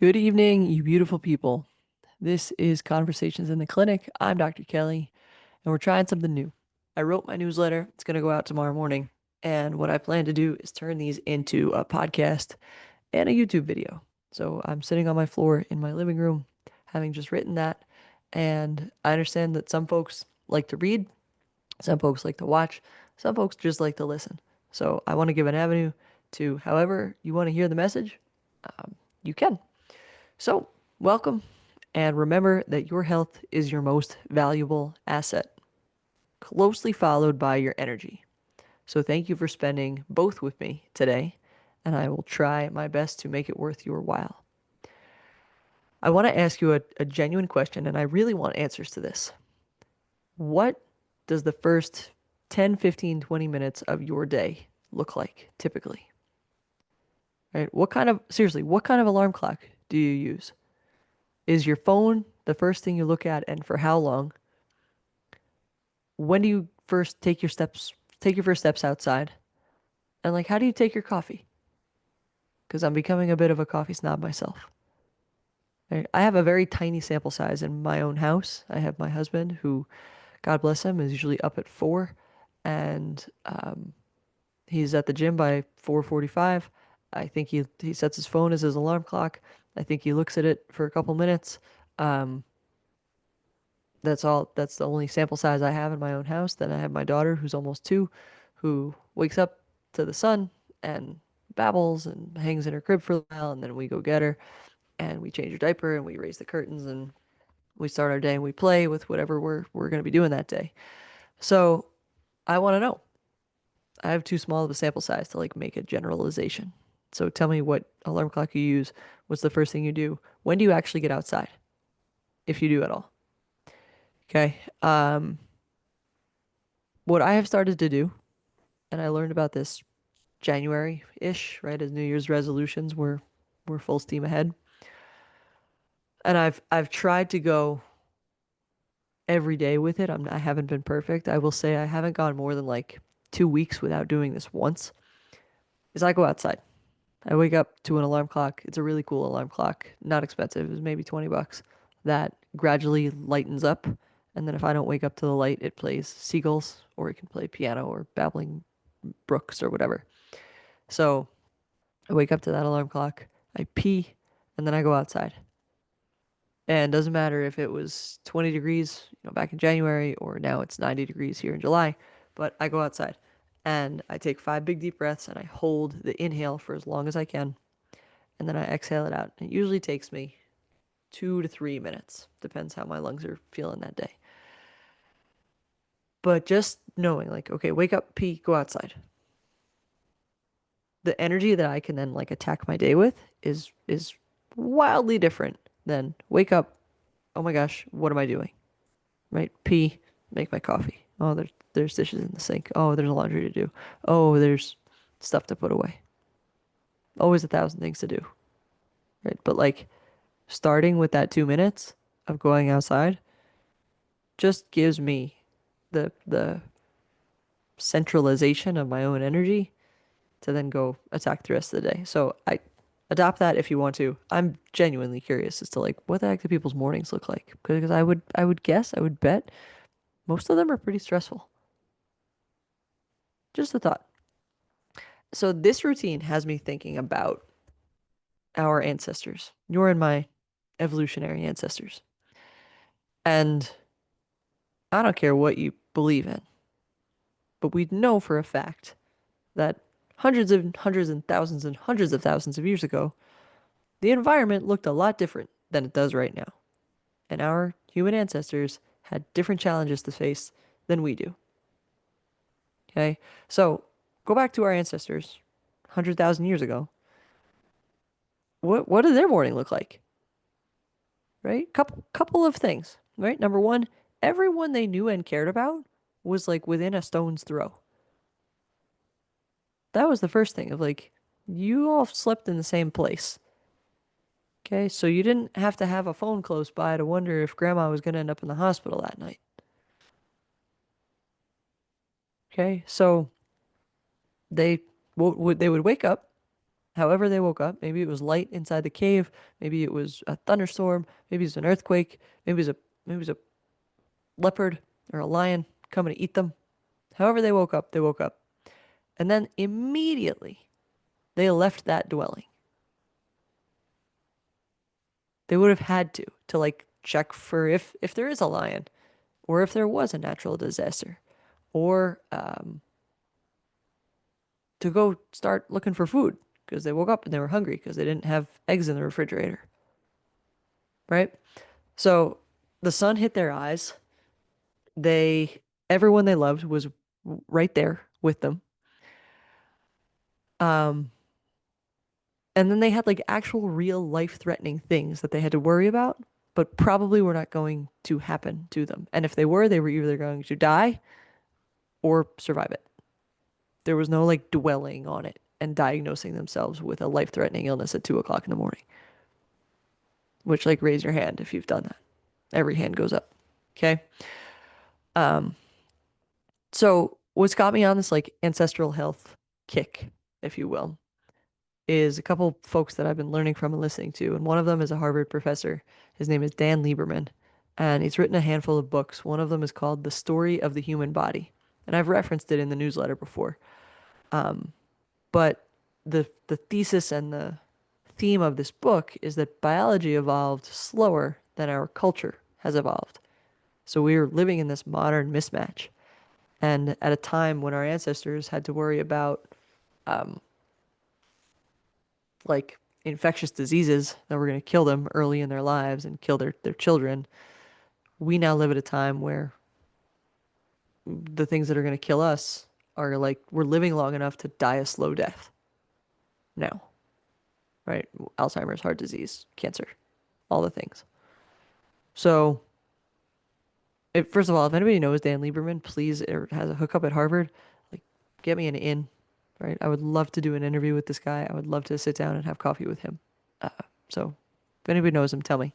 Good evening, you beautiful people. This is Conversations in the Clinic. I'm Dr. Kelly, and we're trying something new. I wrote my newsletter. It's going to go out tomorrow morning. And what I plan to do is turn these into a podcast and a YouTube video. So I'm sitting on my floor in my living room, having just written that. And I understand that some folks like to read, some folks like to watch, some folks just like to listen. So I want to give an avenue to however you want to hear the message, you can. So, welcome, and remember that your health is your most valuable asset, closely followed by your energy. So, thank you for spending both with me today, and I will try my best to make it worth your while. I want to ask you a genuine question, and I really want answers to this. What does the first 10, 15, 20 minutes of your day look like typically? Right? Seriously, what kind of alarm clock do you use? Is your phone the first thing you look at, and for how long? When do you first take your first steps outside? And like, how do you take your coffee? Because I'm becoming a bit of a coffee snob myself. I have a very tiny sample size in my own house. I have my husband, who, God bless him, is usually up at 4, and he's at the gym by 4:45. I think he sets his phone as his alarm clock. I think he looks at it for a couple minutes. Um, that's all. That's the only sample size I have in my own house. Then I have my daughter, who's almost 2, who wakes up to the sun and babbles and hangs in her crib for a while, and then we go get her and we change her diaper and we raise the curtains and we start our day and we play with whatever we're going to be doing that day. So I want to know. I have too small of a sample size to like make a generalization. So tell me what alarm clock you use. What's the first thing you do? When do you actually get outside, if you do at all? Okay. What I have started to do, and I learned about this January-ish, right, as New Year's resolutions were full steam ahead. And I've tried to go every day with it. I haven't been perfect. I will say I haven't gone more than like 2 weeks without doing this once. Is I go outside. I wake up to an alarm clock. It's a really cool alarm clock, not expensive. It was maybe 20 bucks. That gradually lightens up, and then if I don't wake up to the light, it plays seagulls, or it can play piano or babbling brooks or whatever. So I wake up to that alarm clock, I pee, and then I go outside. And it doesn't matter if it was 20 degrees, back in January, or now it's 90 degrees here in July, but I go outside and I take 5 big deep breaths and I hold the inhale for as long as I can, and then I exhale it out. It usually takes me 2 to 3 minutes, depends how my lungs are feeling that day. But just knowing, like, okay, wake up, pee, go outside. The energy that I can then like attack my day with is wildly different than wake up, oh my gosh, what am I doing? Right? Pee, make my coffee. Oh, there's dishes in the sink. Oh, there's laundry to do. Oh, there's stuff to put away. Always 1,000 things to do. Right? But like starting with that 2 minutes of going outside just gives me the centralization of my own energy to then go attack the rest of the day. So I adopt that if you want to. I'm genuinely curious as to like what the heck do people's mornings look like? Because I would guess, I would bet most of them are pretty stressful. Just a thought. So this routine has me thinking about our ancestors, your and my evolutionary ancestors. And I don't care what you believe in, but we know for a fact that hundreds and thousands and hundreds of thousands of years ago, the environment looked a lot different than it does right now. And our human ancestors had different challenges to face than we do. Okay? So go back to our ancestors 100,000 years ago. What did their morning look like? Right? Couple of things, right? Number one, everyone they knew and cared about was like within a stone's throw. That was the first thing of like you all slept in the same place. Okay, so you didn't have to have a phone close by to wonder if grandma was going to end up in the hospital that night. Okay, so they they would wake up, However they woke up, maybe it was light inside the cave, maybe it was a thunderstorm, maybe it was an earthquake, maybe it was a leopard or a lion coming to eat them. However they woke up, they woke up. And then immediately they left that dwelling. They would have had to like check for if there is a lion or if there was a natural disaster or to go start looking for food because they woke up and they were hungry because they didn't have eggs in the refrigerator, right? So the sun hit their eyes. They everyone they loved was right there with them. Um, and then they had like actual real life threatening things that they had to worry about, but probably were not going to happen to them. And if they were either going to die or survive it. There was no like dwelling on it and diagnosing themselves with a life threatening illness at 2 o'clock in the morning, which like raise your hand if you've done that. Every hand goes up. Okay. Um, so what's got me on this like ancestral health kick, if you will, is a couple folks that I've been learning from and listening to. And one of them is a Harvard professor. His name is Dan Lieberman. And he's written a handful of books. One of them is called The Story of the Human Body. And I've referenced it in the newsletter before. But the thesis and the theme of this book is that biology evolved slower than our culture has evolved. So we're living in this modern mismatch. And at a time when our ancestors had to worry about like infectious diseases that were going to kill them early in their lives and kill their children, we now live at a time where the things that are going to kill us are like we're living long enough to die a slow death now, right? Alzheimer's, heart disease, cancer, all the things. So, first of all, if anybody knows Dan Lieberman, please, or has a hookup at Harvard, like get me an in, right? I would love to do an interview with this guy. I would love to sit down and have coffee with him. So, if anybody knows him, tell me.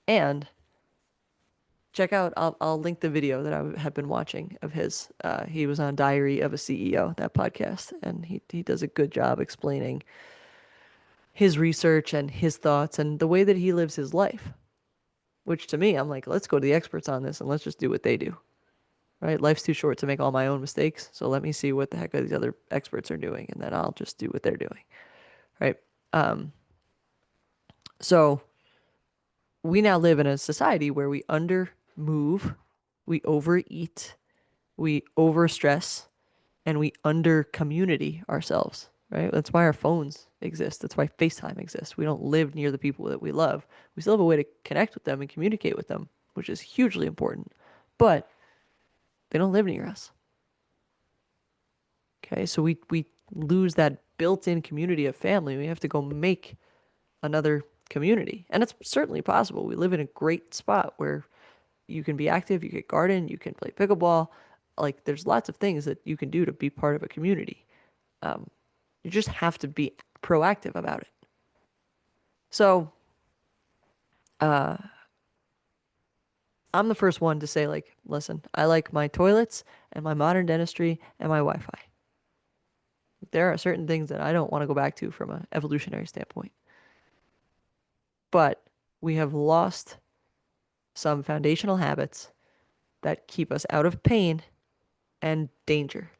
And check out, I'll link the video that I have been watching of his. He was on Diary of a CEO, that podcast, and he does a good job explaining his research and his thoughts and the way that he lives his life. Which to me, I'm like, let's go to the experts on this and let's just do what they do. Right? Life's too short to make all my own mistakes. So let me see what the heck these other experts are doing, and then I'll just do what they're doing. Right? So we now live in a society where we under move, we overeat, we overstress, and we under community ourselves. Right? That's why our phones exist. That's why FaceTime exists. We don't live near the people that we love. We still have a way to connect with them and communicate with them, which is hugely important. But they don't live near us. Okay, so we lose that built-in community of family. We have to go make another community. And it's certainly possible. We live in a great spot where you can be active, you can garden, you can play pickleball. Like there's lots of things that you can do to be part of a community. You just have to be proactive about it. So, I'm the first one to say like, listen, I like my toilets and my modern dentistry and my Wi-Fi. There are certain things that I don't want to go back to from an evolutionary standpoint. But we have lost some foundational habits that keep us out of pain and danger,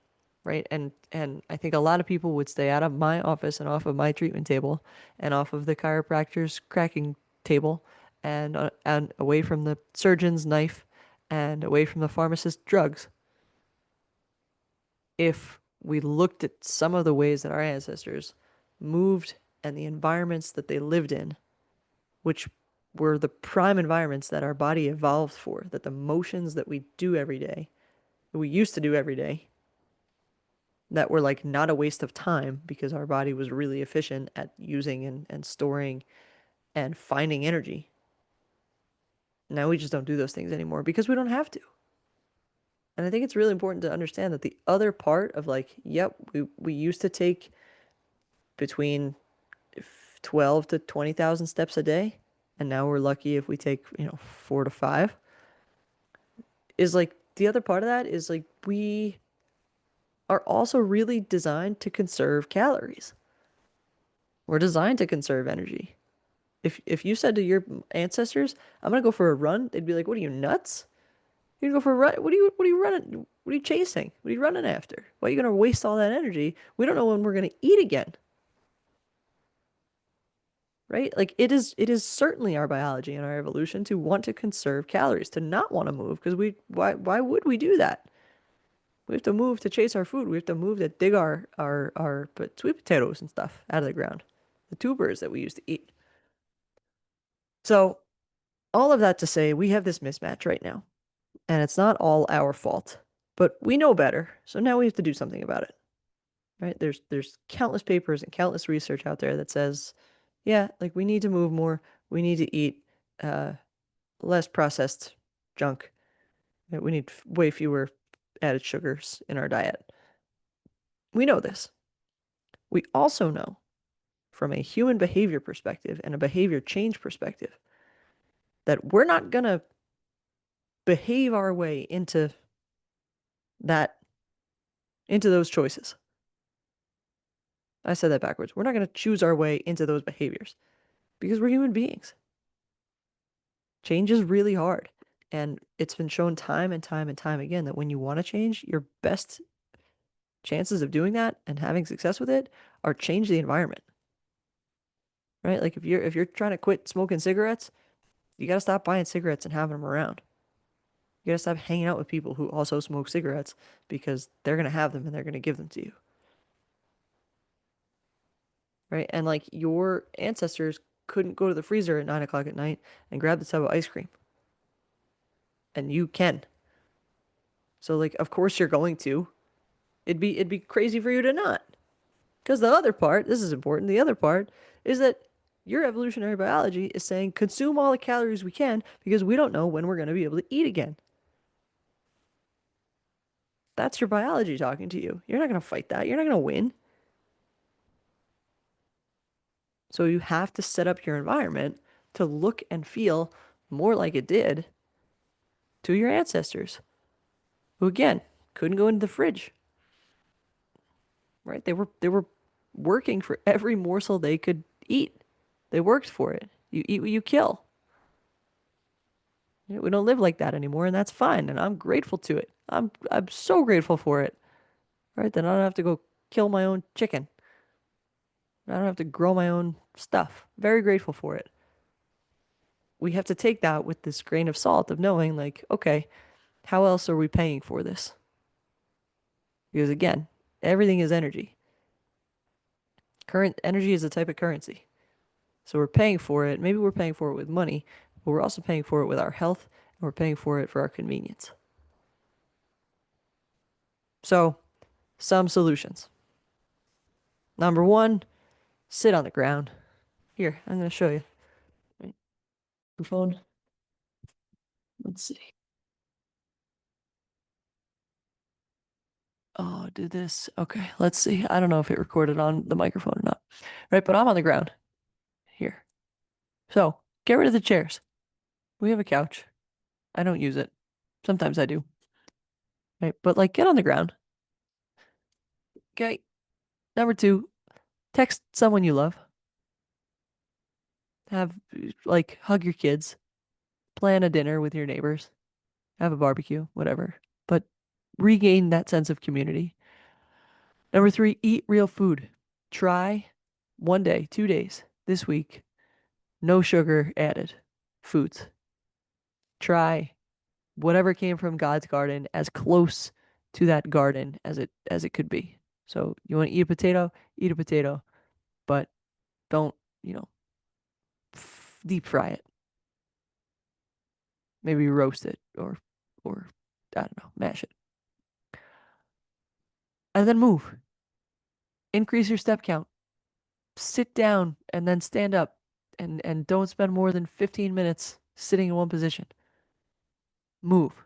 right? And I think a lot of people would stay out of my office and off of my treatment table and off of the chiropractor's cracking table and away from the surgeon's knife and away from the pharmacist's drugs if we looked at some of the ways that our ancestors moved and the environments that they lived in, which were the prime environments that our body evolved for, that the motions that we do every day, that we used to do every day, that were like not a waste of time because our body was really efficient at using and storing and finding energy. Now we just don't do those things anymore because we don't have to. And I think it's really important to understand that the other part of like, yep, we used to take between 12 to 20,000 steps a day, and now we're lucky if we take, 4 to 5. Is like the other part of that is like we are also really designed to conserve calories. We're designed to conserve energy. If you said to your ancestors, "I'm gonna go for a run," they'd be like, "What are you, nuts? You're gonna go for a run? What are you running? What are you chasing? What are you running after? Why are you gonna waste all that energy? We don't know when we're gonna eat again." Right? Like it is certainly our biology and our evolution to want to conserve calories, to not want to move because why would we do that? We have to move to chase our food. We have to move to dig our sweet potatoes and stuff out of the ground. The tubers that we used to eat. So all of that to say, we have this mismatch right now, and it's not all our fault, but we know better. So now we have to do something about it. Right? There's countless papers and countless research out there that says, yeah, like we need to move more. We need to eat uh, less processed junk. Right? We need way fewer added sugars in our diet. We know this. We also know from a human behavior perspective and a behavior change perspective that we're not going to behave our way that into those choices. I said that backwards. We're not going to choose our way into those behaviors because we're human beings. Change is really hard. And it's been shown time and time and time again that when you want to change, your best chances of doing that and having success with it are change the environment. Right? Like if you're trying to quit smoking cigarettes, you got to stop buying cigarettes and having them around. You got to stop hanging out with people who also smoke cigarettes because they're going to have them and they're going to give them to you. Right? And like your ancestors couldn't go to the freezer at 9 o'clock at night and grab the tub of ice cream. And you can. So like of course you're going to. It'd be crazy for you to not. Because the other part, this is important, the other part is that your evolutionary biology is saying consume all the calories we can because we don't know when we're going to be able to eat again. That's your biology talking to you. You're not going to fight that. You're not going to win. So you have to set up your environment to look and feel more like it did to your ancestors, who again couldn't go into the fridge, right? They were working for every morsel they could eat. They worked for it. You eat what you kill. We don't live like that anymore, and that's fine. And I'm grateful to it. I'm so grateful for it. Right? Then I don't have to go kill my own chicken. I don't have to grow my own stuff. Very grateful for it. We have to take that with this grain of salt of knowing, like, okay, how else are we paying for this? Because again, everything is energy. Current energy is a type of currency. So we're paying for it. Maybe we're paying for it with money, but we're also paying for it with our health, and we're paying for it for our convenience. So, some solutions. Number one, sit on the ground. Here, I'm going to show you. Right. Microphone. Let's see. Oh, do this. Okay, let's see. I don't know if it recorded on the microphone or not. Right, but I'm on the ground here. So, get rid of the chairs. We have a couch. I don't use it. Sometimes I do. Right, but like get on the ground. Okay. Number two, text someone you love. Have like hug your kids. Plan a dinner with your neighbors. Have a barbecue, whatever. But regain that sense of community. Number three, eat real food. Try 1 day, 2 days this week, no sugar added foods. Try whatever came from God's garden as close to that garden as it could be. So you want to eat a potato, but don't, you know, deep fry it. Maybe roast it or I don't know, mash it. And then move. Increase your step count. Sit down and then stand up and don't spend more than 15 minutes sitting in one position. Move.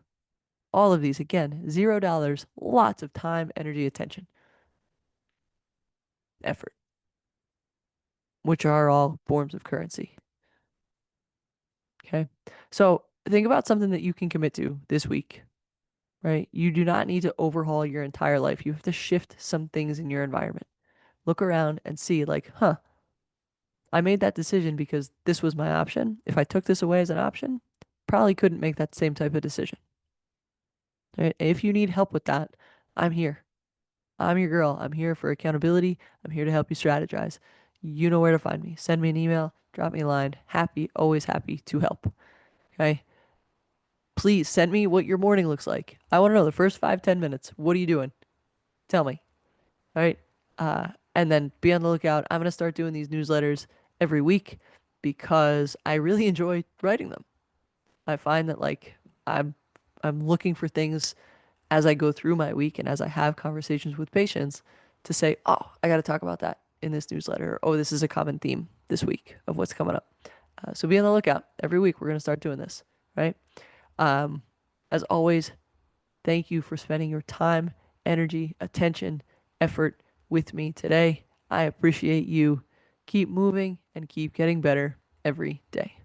All of these again, $0, lots of time, energy, attention, effort, which are all forms of currency. Okay. So think about something that you can commit to this week, right? You do not need to overhaul your entire life. You have to shift some things in your environment. Look around and see, like, huh, I made that decision because this was my option. If I took this away as an option, probably couldn't make that same type of decision. Right? If you need help with that, I'm here. I'm your girl. I'm here for accountability. I'm here to help you strategize. You know where to find me. Send me an email, drop me a line. Happy, always happy to help. Okay. Please send me what your morning looks like. I want to know the first 5, 10 minutes. What are you doing? Tell me. All right. And then be on the lookout. I'm going to start doing these newsletters every week because I really enjoy writing them. I find that like I'm I'm looking for things as I go through my week and as I have conversations with patients to say, oh, I got to talk about that in this newsletter. Oh, this is a common theme this week of what's coming up. So be on the lookout. Every week we're going to start doing this, right? Um, as always, thank you for spending your time, energy, attention, effort with me today. I appreciate you. Keep moving and keep getting better every day.